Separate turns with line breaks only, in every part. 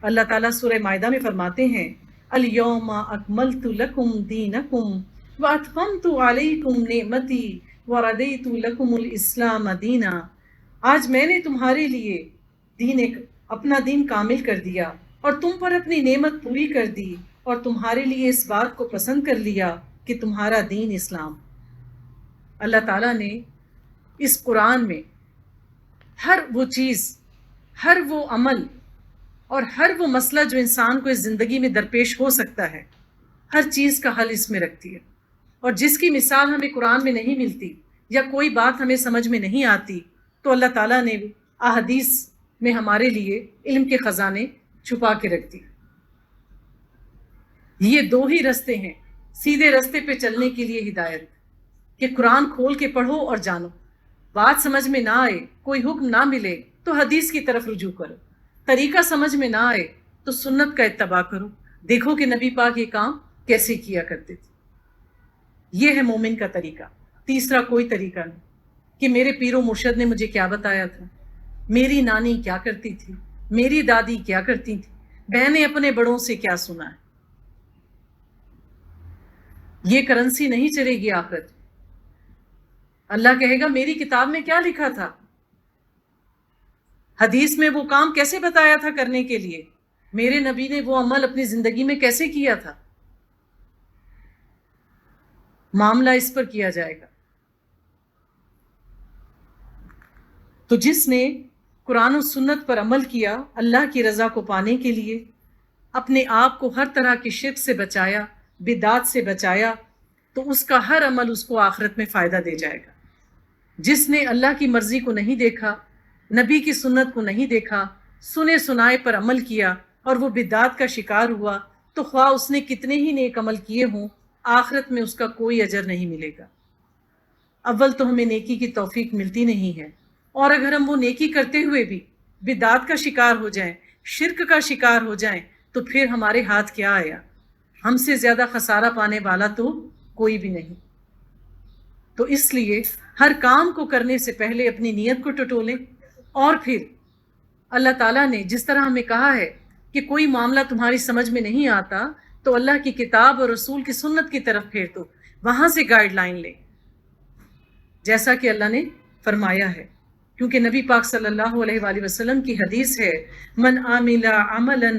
اللہ تعالیٰ سورہ مائدہ میں فرماتے ہیں الیوم اکملت لکم دینکم واتممت علیکم نعمتی وردیت لکم الاسلام دینا. آج میں نے تمہارے لیے اپنا دین کامل کر دیا اور تم پر اپنی نعمت پوری کر دی اور تمہارے لیے اس بات کو پسند کر لیا کہ تمہارا دین اسلام. اللہ تعالیٰ نے اس قرآن میں ہر وہ چیز، ہر وہ عمل اور ہر وہ مسئلہ جو انسان کو اس زندگی میں درپیش ہو سکتا ہے، ہر چیز کا حل اس میں رکھتی ہے. اور جس کی مثال ہمیں قرآن میں نہیں ملتی یا کوئی بات ہمیں سمجھ میں نہیں آتی تو اللہ تعالیٰ نے احادیث میں ہمارے لیے علم کے خزانے چھپا کے رکھ دی. یہ دو ہی رستے ہیں سیدھے رستے پہ چلنے کے لیے ہدایت، کہ قرآن کھول کے پڑھو اور جانو. بات سمجھ میں نہ آئے، کوئی حکم نہ ملے تو حدیث کی طرف رجوع کرو. طریقہ سمجھ میں نہ آئے تو سنت کا اتباع کرو، دیکھو کہ نبی پاک یہ کام کیسے کیا کرتے تھے. یہ ہے مومن کا طریقہ. تیسرا کوئی طریقہ نہیں کہ میرے پیر و مرشد نے مجھے کیا بتایا تھا، میری نانی کیا کرتی تھی، میری دادی کیا کرتی تھی، میں نے اپنے بڑوں سے کیا سنا ہے. یہ کرنسی نہیں چلے گی آخرت. اللہ کہے گا میری کتاب میں کیا لکھا تھا، حدیث میں وہ کام کیسے بتایا تھا کرنے کے لیے، میرے نبی نے وہ عمل اپنی زندگی میں کیسے کیا تھا. معاملہ اس پر کیا جائے گا. تو جس نے قرآن و سنت پر عمل کیا اللہ کی رضا کو پانے کے لیے، اپنے آپ کو ہر طرح کی شرک سے بچایا، بدعات سے بچایا، تو اس کا ہر عمل اس کو آخرت میں فائدہ دے جائے گا. جس نے اللہ کی مرضی کو نہیں دیکھا، نبی کی سنت کو نہیں دیکھا، سنے سنائے پر عمل کیا اور وہ بدعات کا شکار ہوا، تو خواہ اس نے کتنے ہی نیک عمل کیے ہوں، آخرت میں اس کا کوئی اجر نہیں ملے گا. اول تو ہمیں نیکی کی توفیق ملتی نہیں ہے، اور اگر ہم وہ نیکی کرتے ہوئے بھی بدعات کا شکار ہو جائیں، شرک کا شکار ہو جائیں، تو پھر ہمارے ہاتھ کیا آیا. ہم سے زیادہ خسارہ پانے والا تو کوئی بھی نہیں. تو اس لیے ہر کام کو کرنے سے پہلے اپنی نیت کو ٹٹولیں، اور پھر اللہ تعالیٰ نے جس طرح ہمیں کہا ہے کہ کوئی معاملہ تمہاری سمجھ میں نہیں آتا تو اللہ کی کتاب اور رسول کی سنت کی طرف پھیر دو، وہاں سے گائیڈ لائن لے، جیسا کہ اللہ نے فرمایا ہے. کیونکہ نبی پاک صلی اللہ علیہ وآلہ وسلم کی حدیث ہے من عامل عملا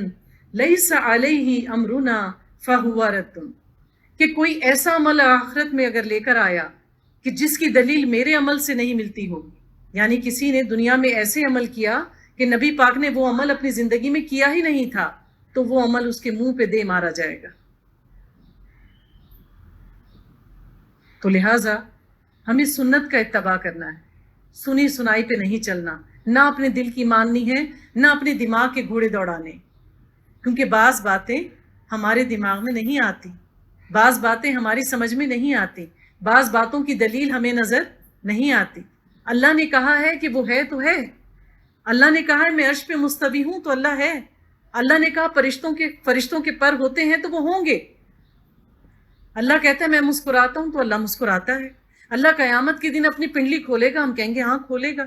لیس علیہ امرنا فہو رد، کہ کوئی ایسا عمل آخرت میں اگر لے کر آیا کہ جس کی دلیل میرے عمل سے نہیں ملتی ہوگی، یعنی کسی نے دنیا میں ایسے عمل کیا کہ نبی پاک نے وہ عمل اپنی زندگی میں کیا ہی نہیں تھا، تو وہ عمل اس کے منہ پہ دے مارا جائے گا. تو لہٰذا ہمیں سنت کا اتباع کرنا ہے، سنی سنائی پہ نہیں چلنا، نہ اپنے دل کی ماننی ہے، نہ اپنے دماغ کے گھوڑے دوڑانے. کیونکہ بعض باتیں ہمارے دماغ میں نہیں آتی، بعض باتیں ہماری سمجھ میں نہیں آتی، بعض باتوں کی دلیل ہمیں نظر نہیں آتی. اللہ نے کہا ہے کہ وہ ہے تو ہے، اللہ نے کہا ہے میں عرش پہ مستوی ہوں تو اللہ ہے، اللہ نے کہا فرشتوں کے پر ہوتے ہیں تو وہ ہوں گے، اللہ کہتا ہے میں مسکراتا ہوں تو اللہ مسکراتا ہے، اللہ قیامت کے دن اپنی پنڈلی کھولے گا، ہم کہیں گے ہاں کھولے گا.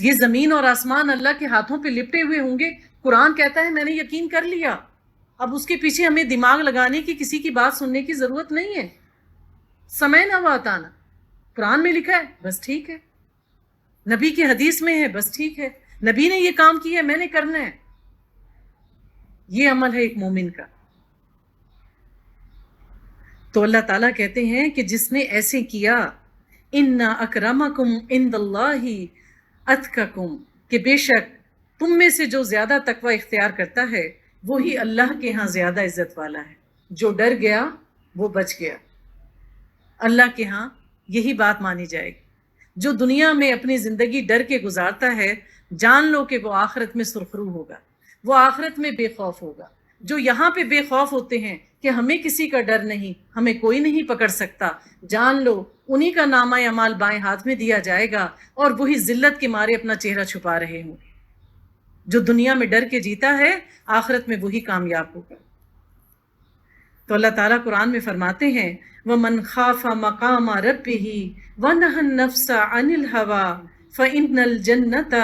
یہ زمین اور آسمان اللہ کے ہاتھوں پہ لپٹے ہوئے ہوں گے. قرآن کہتا ہے میں نے یقین کر لیا، اب اس کے پیچھے ہمیں دماغ لگانے کی، کسی کی بات سننے کی ضرورت نہیں ہے. سمعنا واطعنا قرآن میں لکھا ہے بس ٹھیک ہے، نبی کی حدیث میں ہے بس ٹھیک ہے، نبی نے یہ کام کیا ہے میں نے کرنا ہے. یہ عمل ہے ایک مومن کا. تو اللہ تعالیٰ کہتے ہیں کہ جس نے ایسے کیا، ان اکرمکم عند اللہ اتقاکم، کہ بے شک تم میں سے جو زیادہ تقوی اختیار کرتا ہے وہی اللہ کے ہاں زیادہ عزت والا ہے. جو ڈر گیا وہ بچ گیا. اللہ کے ہاں یہی بات مانی جائے گی. جو دنیا میں اپنی زندگی ڈر کے گزارتا ہے، جان لو کہ وہ آخرت میں سرخرو ہوگا، وہ آخرت میں بے خوف ہوگا. جو یہاں پہ بے خوف ہوتے ہیں کہ ہمیں کسی کا ڈر نہیں، ہمیں کوئی نہیں پکڑ سکتا، جان لو انہی کا نامہ اعمال بائیں ہاتھ میں دیا جائے گا اور وہی ذلت کے مارے اپنا چہرہ چھپا رہے ہوں. جو دنیا میں ڈر کے جیتا ہے آخرت میں وہی کامیاب ہوگا. تو اللہ تعالیٰ قرآن میں فرماتے ہیں وَمَنْ خَافَ مَقَامَ رَبِّهِ وَنَهَى النَّفْسَ عَنِ الْهَوَىٰ فَإِنَّ الْجَنَّةَ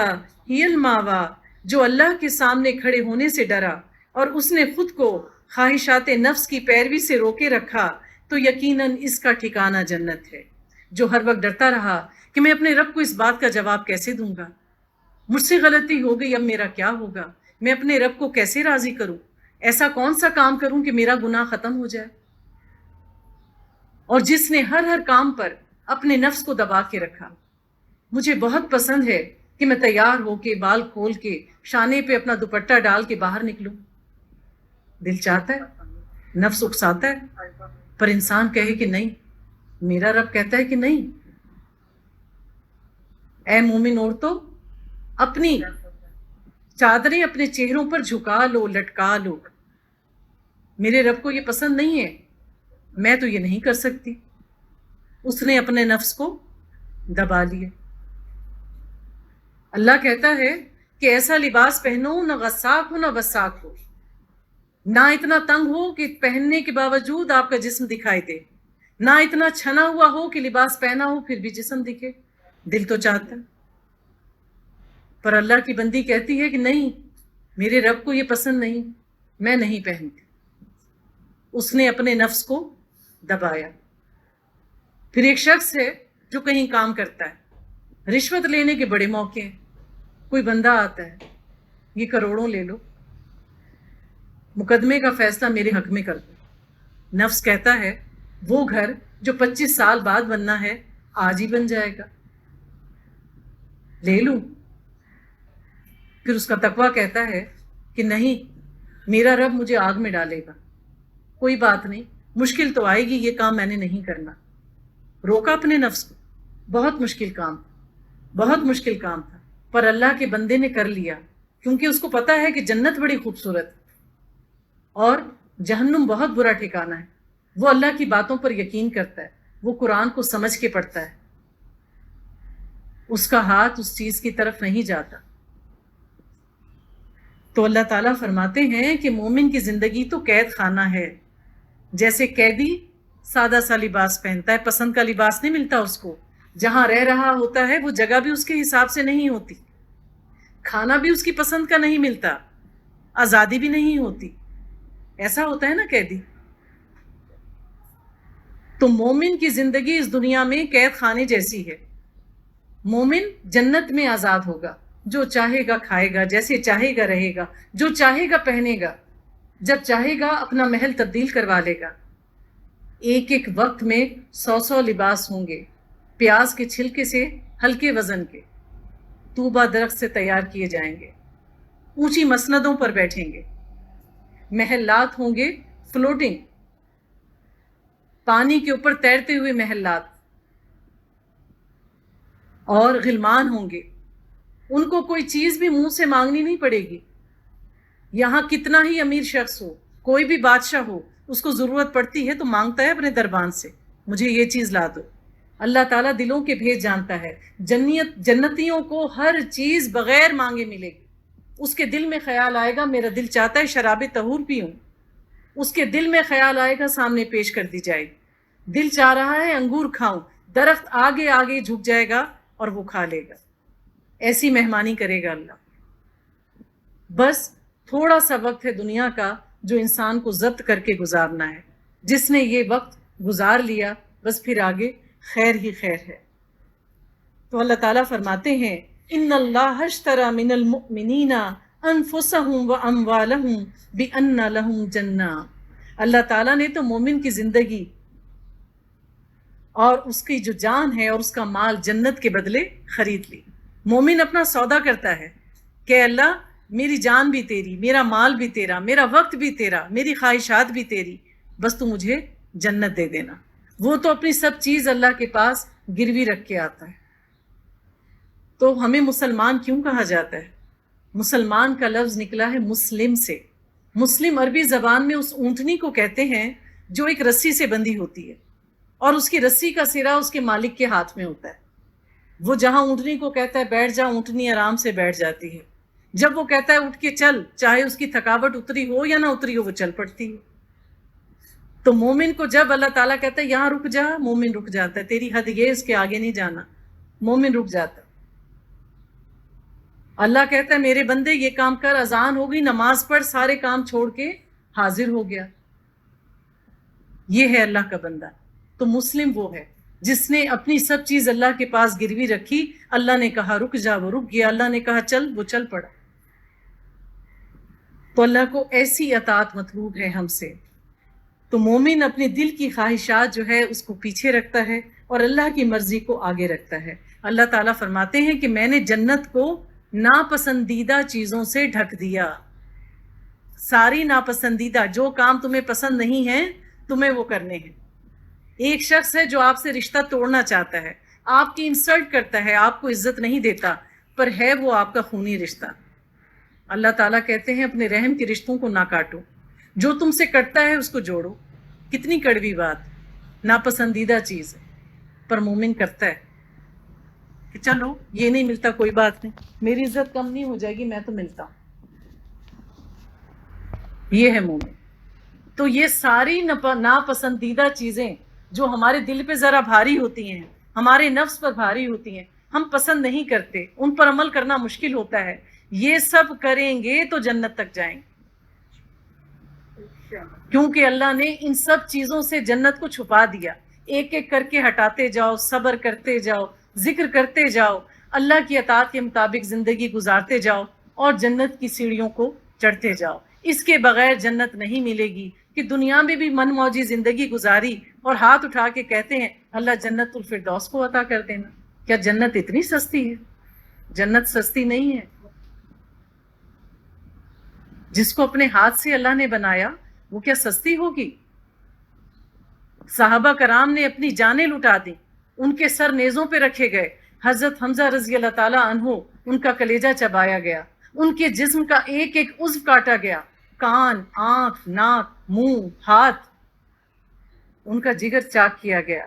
هِيَ الْمَأْوَىٰ جو اللہ کے سامنے کھڑے ہونے سے ڈرا اور اس نے خود کو خواہشات نفس کی پیروی سے روکے رکھا تو یقیناً اس کا ٹھکانہ جنت ہے۔ جو ہر وقت ڈرتا رہا کہ میں اپنے رب کو اس بات کا جواب کیسے دوں گا، مجھ سے غلطی ہو گئی، اب میرا کیا ہوگا، میں اپنے رب کو کیسے راضی کروں، ایسا کون سا کام کروں کہ میرا گناہ ختم ہو جائے، اور جس نے ہر کام پر اپنے نفس کو دبا کے رکھا۔ مجھے بہت پسند ہے کہ میں تیار ہو کے بال کھول کے شانے پہ اپنا دوپٹہ ڈال کے باہر نکلوں، دل چاہتا ہے، نفس اکساتا ہے، پر انسان کہے کہ نہیں، میرا رب کہتا ہے کہ نہیں۔ اے مومن عورتوں، اپنی چادریں اپنے چہروں پر جھکا لو، لٹکا لو، میرے رب کو یہ پسند نہیں ہے، میں تو یہ نہیں کر سکتی۔ اس نے اپنے نفس کو دبا لیا۔ اللہ کہتا ہے کہ ایسا لباس پہنو نہ غساق ہو نہ وساق ہو، نہ اتنا تنگ ہو کہ پہننے کے باوجود آپ کا جسم دکھائی دے، نہ اتنا چھنا ہوا ہو کہ لباس پہنا ہو پھر بھی جسم دکھے۔ دل تو چاہتا ہے، پر اللہ کی بندی کہتی ہے کہ نہیں، میرے رب کو یہ پسند نہیں، میں نہیں پہنتی۔ اس نے اپنے نفس کو دبایا۔ پھر ایک شخص ہے جو کہیں کام کرتا ہے، رشوت لینے کے بڑے موقع ہیں، کوئی بندہ آتا ہے، یہ کروڑوں لے لو، مقدمے کا فیصلہ میرے حق میں کر دو۔ نفس کہتا ہے وہ گھر جو 25 سال بعد بننا ہے آج ہی بن جائے گا، لے لوں۔ پھر اس کا تقویٰ کہتا ہے کہ نہیں، میرا رب مجھے آگ میں ڈالے گا، کوئی بات نہیں، مشکل تو آئے گی، یہ کام میں نے نہیں کرنا۔ روکا اپنے نفس کو، بہت مشکل کام تھا، بہت مشکل کام تھا، پر اللہ کے بندے نے کر لیا، کیونکہ اس کو پتا ہے کہ جنت بڑی خوبصورت ہے اور جہنم بہت برا ٹھکانہ ہے۔ وہ اللہ کی باتوں پر یقین کرتا ہے، وہ قرآن کو سمجھ کے پڑھتا ہے، اس کا ہاتھ اس چیز کی طرف نہیں جاتا۔ تو اللہ تعالیٰ فرماتے ہیں کہ مومن کی زندگی تو قید خانہ ہے، جیسے قیدی سادہ سا لباس پہنتا ہے، پسند کا لباس نہیں ملتا اس کو، جہاں رہ رہا ہوتا ہے وہ جگہ بھی اس کے حساب سے نہیں ہوتی، کھانا بھی اس کی پسند کا نہیں ملتا، آزادی بھی نہیں ہوتی، ایسا ہوتا ہے نا قیدی۔ تو مومن کی زندگی اس دنیا میں قید خانے جیسی ہے۔ مومن جنت میں آزاد ہوگا، جو چاہے گا کھائے گا، جیسے چاہے گا رہے گا، جو چاہے گا پہنے گا، جب چاہے گا اپنا محل تبدیل کروا لے گا۔ ایک ایک وقت میں 100 لباس ہوں گے، پیاز کے چھلکے سے ہلکے وزن کے، طوبہ درخت سے تیار کیے جائیں گے، اونچی مسندوں پر بیٹھیں گے، محلات ہوں گے فلوٹنگ، پانی کے اوپر تیرتے ہوئے محلات، اور غلمان ہوں گے، ان کو کوئی چیز بھی منہ سے مانگنی نہیں پڑے گی۔ یہاں کتنا ہی امیر شخص ہو، کوئی بھی بادشاہ ہو، اس کو ضرورت پڑتی ہے تو مانگتا ہے اپنے دربان سے، مجھے یہ چیز لا دو۔ اللہ تعالیٰ دلوں کے بھید جانتا ہے، جنتیوں کو ہر چیز بغیر مانگے ملے گی۔ اس کے دل میں خیال آئے گا میرا دل چاہتا ہے شراب طہور پیوں، اس کے دل میں خیال آئے گا سامنے پیش کر دی جائے گی، دل چاہ رہا ہے انگور کھاؤں، درخت آگے آگے جھک جائے گا اور وہ کھا لے گا۔ ایسی مہمانی کرے گا اللہ۔ بس تھوڑا سا وقت ہے دنیا کا جو انسان کو ضبط کر کے گزارنا ہے، جس نے یہ وقت گزار لیا بس پھر آگے خیر ہی خیر ہے۔ تو اللہ تعالیٰ فرماتے ہیں ان اللہ اشتری من المؤمنین انفسهم واموالهم بان لهم جنہ، اللہ تعالیٰ نے تو مومن کی زندگی اور اس کی جو جان ہے اور اس کا مال جنت کے بدلے خرید لی۔ مومن اپنا سودا کرتا ہے کہ اللہ میری جان بھی تیری، میرا مال بھی تیرا، میرا وقت بھی تیرا، میری خواہشات بھی تیری، بس تو مجھے جنت دے دینا۔ وہ تو اپنی سب چیز اللہ کے پاس گروی رکھ کے آتا ہے۔ تو ہمیں مسلمان کیوں کہا جاتا ہے؟ مسلمان کا لفظ نکلا ہے مسلم سے۔ مسلم عربی زبان میں اس اونٹنی کو کہتے ہیں جو ایک رسی سے بندھی ہوتی ہے اور اس کی رسی کا سرا اس کے مالک کے ہاتھ میں ہوتا ہے۔ وہ جہاں اونٹنی کو کہتا ہے بیٹھ جا، اونٹنی آرام سے بیٹھ جاتی ہے۔ جب وہ کہتا ہے اٹھ کے چل، چاہے اس کی تھکاوٹ اتری ہو یا نہ اتری ہو، وہ چل پڑتی ہے۔ تو مومن کو جب اللہ تعالیٰ کہتا ہے یہاں رک جا، مومن رک جاتا ہے، تیری حد یہ اس کے آگے نہیں جانا، مومن رک جاتا۔ اللہ کہتا ہے میرے بندے یہ کام کر، اذان ہوگی، نماز پڑھ، سارے کام چھوڑ کے حاضر ہو گیا. یہ ہے اللہ کا بندہ. تو مسلم وہ ہے جس نے اپنی سب چیز اللہ کے پاس گروی رکھی. اللہ نے کہا رک جا، وہ رک گیا. اللہ نے کہا چل، وہ چل پڑا. تو اللہ کو ایسی اطاعت مطلوب ہے ہم سے. تو مومن اپنے دل کی خواہشات جو ہے اس کو پیچھے رکھتا ہے اور اللہ کی مرضی کو آگے رکھتا ہے. اللہ تعالیٰ فرماتے ہیں کہ میں نے جنت کو ناپسندیدہ چیزوں سے ڈھک دیا. ساری ناپسندیدہ جو کام تمہیں پسند نہیں ہیں تمہیں وہ کرنے ہیں. ایک شخص ہے جو آپ سے رشتہ توڑنا چاہتا ہے، آپ کی انسلٹ کرتا ہے، آپ کو عزت نہیں دیتا، پر ہے وہ آپ کا خونی رشتہ. اللہ تعالیٰ کہتے ہیں اپنے رحم کے رشتوں کو نہ کاٹو، جو تم سے کٹتا ہے اس کو جوڑو. کتنی کڑوی بات، ناپسندیدہ چیز ہے، پر مومن کرتا ہے کہ چلو یہ نہیں ملتا کوئی بات نہیں، میری عزت کم نہیں ہو جائے گی، میں تو ملتا ہوں. یہ ہے مومن. تو یہ ساری ناپسندیدہ چیزیں جو ہمارے دل پہ ذرا بھاری ہوتی ہیں، ہمارے نفس پر بھاری ہوتی ہیں، ہم پسند نہیں کرتے، ان پر عمل کرنا مشکل ہوتا ہے، یہ سب کریں گے تو جنت تک جائیں گے. کیونکہ اللہ نے ان سب چیزوں سے جنت کو چھپا دیا. ایک ایک کر کے ہٹاتے جاؤ، صبر کرتے جاؤ، ذکر کرتے جاؤ، اللہ کی اطاعت کے مطابق زندگی گزارتے جاؤ اور جنت کی سیڑھیوں کو چڑھتے جاؤ. اس کے بغیر جنت نہیں ملے گی. کہ دنیا میں بھی من موجی زندگی گزاری اور ہاتھ اٹھا کے کہتے ہیں اللہ جنت الفردوس کو عطا کر دینا. کیا جنت اتنی سستی ہے؟ جنت سستی نہیں ہے. جس کو اپنے ہاتھ سے اللہ نے بنایا وہ کیا سستی ہوگی؟ صحابہ کرام نے اپنی جانیں لٹا دی، ان کے سر نیزوں پہ رکھے گئے. حضرت حمزہ رضی اللہ تعالیٰ عنہ ان کا کلیجہ چبایا گیا، ان کے جسم کا ایک ایک عضو کاٹا گیا، کان، آنکھ، ناک، منہ، ہاتھ، ان کا جگر چاک کیا گیا.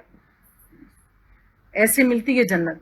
ایسے ملتی ہے جنت.